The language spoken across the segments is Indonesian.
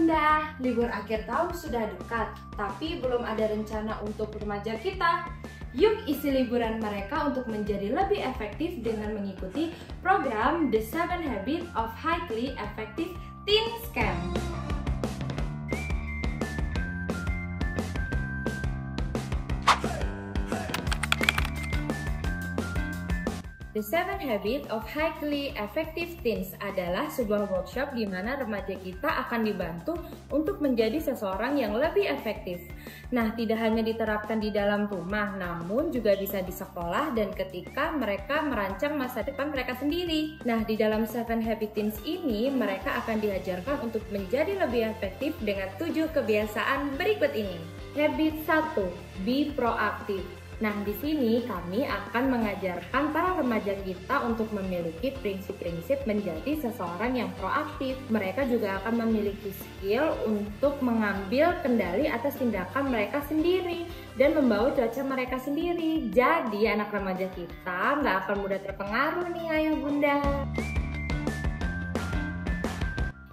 bunda, libur akhir tahun sudah dekat, tapi belum ada rencana untuk remaja kita. Yuk isi liburan mereka untuk menjadi lebih efektif dengan mengikuti program The 7 Habits of Highly Effective Teen Scam. The 7 Habits of Highly Effective Teens adalah sebuah workshop di mana remaja kita akan dibantu untuk menjadi seseorang yang lebih efektif. Nah, tidak hanya diterapkan di dalam rumah, namun juga bisa di sekolah dan ketika mereka merancang masa depan mereka sendiri. Nah, di dalam 7 Habits Teens ini, mereka akan diajarkan untuk menjadi lebih efektif dengan 7 kebiasaan berikut ini. Habit 1, be proaktif. Nah, di sini kami akan mengajarkan para remaja kita untuk memiliki prinsip-prinsip menjadi seseorang yang proaktif. Mereka juga akan memiliki skill untuk mengambil kendali atas tindakan mereka sendiri dan membawa cuaca mereka sendiri. Jadi, anak remaja kita nggak akan mudah terpengaruh nih ayah bunda.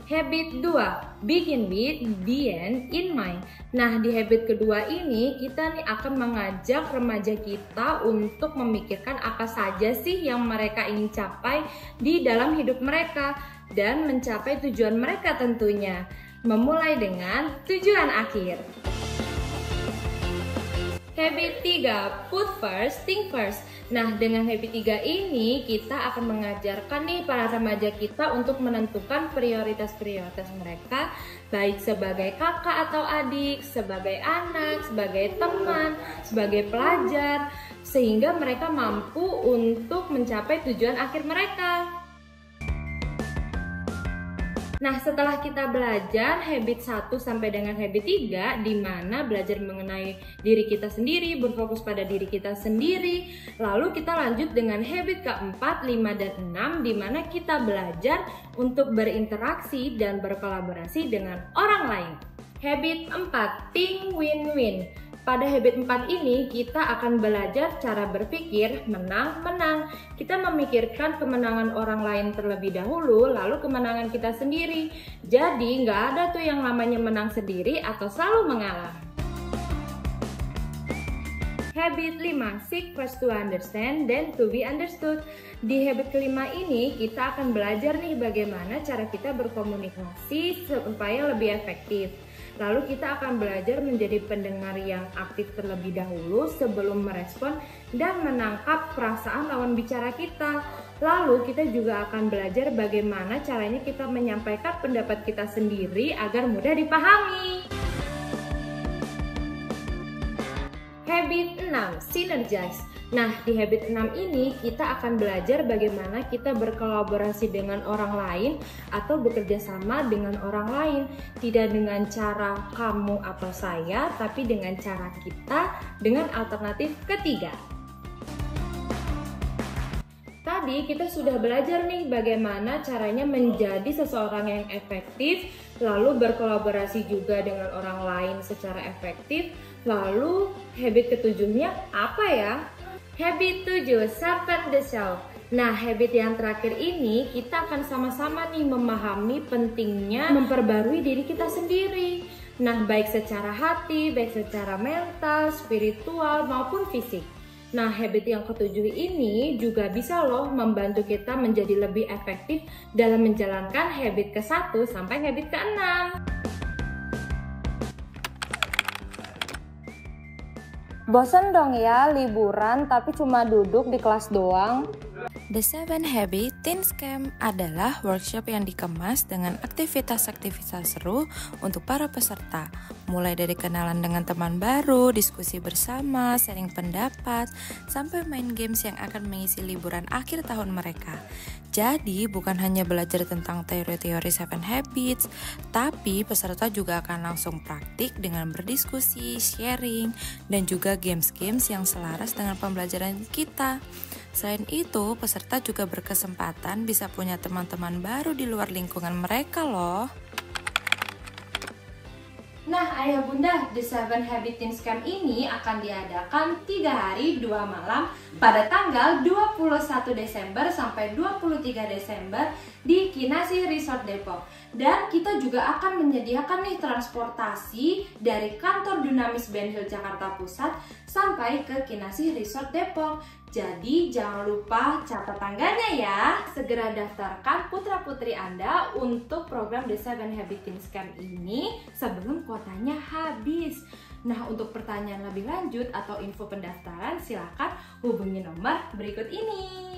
Habit 2, begin with the end in mind. Nah, di habit kedua ini kita nih akan mengajak remaja kita untuk memikirkan apa saja sih yang mereka ingin capai di dalam hidup mereka dan mencapai tujuan mereka tentunya. Memulai dengan tujuan akhir. Habit 3, put first, think first. Nah, dengan habit 3 ini kita akan mengajarkan nih para remaja kita untuk menentukan prioritas-prioritas mereka, baik sebagai kakak atau adik, sebagai anak, sebagai teman, sebagai pelajar, sehingga mereka mampu untuk mencapai tujuan akhir mereka. Nah, setelah kita belajar habit 1 sampai dengan habit 3, di mana belajar mengenai diri kita sendiri, berfokus pada diri kita sendiri, lalu kita lanjut dengan habit keempat, 5, dan 6, di mana kita belajar untuk berinteraksi dan berkolaborasi dengan orang lain. Habit 4, think win-win. Pada habit 4 ini kita akan belajar cara berpikir menang-menang. Kita memikirkan kemenangan orang lain terlebih dahulu, lalu kemenangan kita sendiri. Jadi nggak ada tuh yang namanya menang sendiri atau selalu mengalah. Habit 5, seek first to understand, then to be understood. Di habit kelima ini kita akan belajar nih bagaimana cara kita berkomunikasi supaya lebih efektif. Lalu kita akan belajar menjadi pendengar yang aktif terlebih dahulu sebelum merespon dan menangkap perasaan lawan bicara kita. Lalu kita juga akan belajar bagaimana caranya kita menyampaikan pendapat kita sendiri agar mudah dipahami. Habit 6, synergize. Nah, di habit 6 ini kita akan belajar bagaimana kita berkolaborasi dengan orang lain atau bekerja sama dengan orang lain. Tidak dengan cara kamu atau saya, tapi dengan cara kita dengan alternatif ketiga. Tadi kita sudah belajar nih bagaimana caranya menjadi seseorang yang efektif, lalu berkolaborasi juga dengan orang lain secara efektif. Lalu habit ketujuhnya apa ya? Habit 7, sharpen the self. Nah, habit yang terakhir ini kita akan sama-sama nih memahami pentingnya memperbarui diri kita sendiri. Nah, baik secara hati, baik secara mental, spiritual maupun fisik. Nah, habit yang ketujuh ini juga bisa loh membantu kita menjadi lebih efektif dalam menjalankan habit ke-1 sampai habit ke-6. Bosen dong ya liburan tapi cuma duduk di kelas doang. The 7 Habits Teen Scam adalah workshop yang dikemas dengan aktivitas-aktivitas seru untuk para peserta. Mulai dari kenalan dengan teman baru, diskusi bersama, sharing pendapat, sampai main games yang akan mengisi liburan akhir tahun mereka. Jadi bukan hanya belajar tentang teori-teori 7 Habits, tapi peserta juga akan langsung praktik dengan berdiskusi, sharing, dan juga games-games yang selaras dengan pembelajaran kita. Selain itu, peserta juga berkesempatan bisa punya teman-teman baru di luar lingkungan mereka loh. Nah, ayah bunda, The 7 Habits Teen Scam ini akan diadakan 3 hari 2 malam pada tanggal 21 Desember sampai 23 Desember di Kinasi Resort Depok. Dan kita juga akan menyediakan nih transportasi dari kantor Dunamis Ben Hill Jakarta Pusat sampai ke Kinasih Resort Depok. Jadi jangan lupa catat tanggalnya ya. Segera daftarkan putra-putri Anda untuk program The 7 Habits Teens Camp ini sebelum kuotanya habis. Nah, untuk pertanyaan lebih lanjut atau info pendaftaran, silakan hubungi nomor berikut ini.